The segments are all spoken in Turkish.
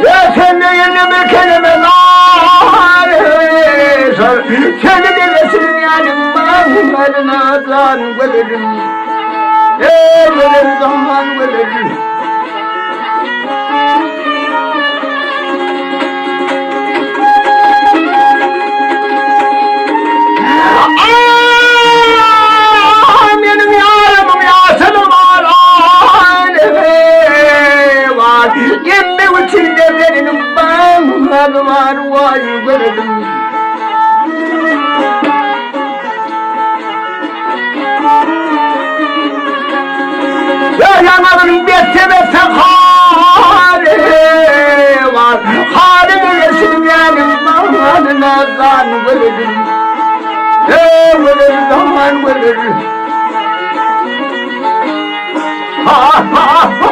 Ya sen de yeni bir kelime var. Seni de resim yani ben nazan veririm. Veririm zaman veririm. Benim yarımım yasını var. Var. Yemme içinde benim bağım var. Vay veririm. Ya yanarım bekleme hali var. Halini resim yani bana nazan veririm. Veririm zaman veririm. Ha ha ha.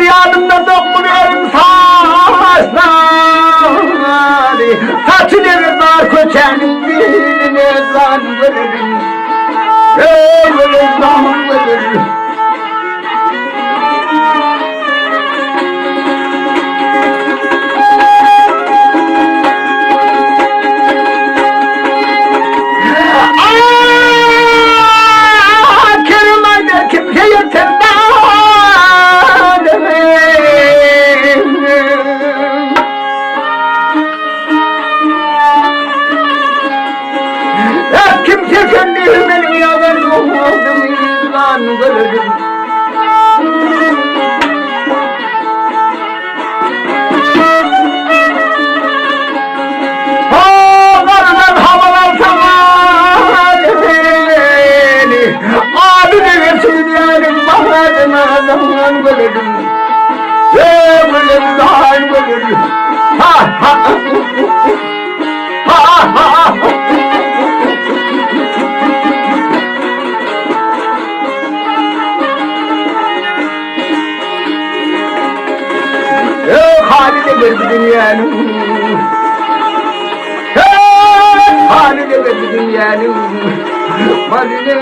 Yanımda dokunuyorum saçları. Saçını dar köçenin diline zan veririm. Böyle zaman veririm. Kerimayda kimse yeter. Kimse kendimi yalan olmadım izlan veririm. Kardan havalar savar beni. Adını versin yani bahadına zaman veririm. Veririm zaman veririm. Ha ha ha ha ha. Halide verdi dünyanın. Halide verdi dünyanın. Halide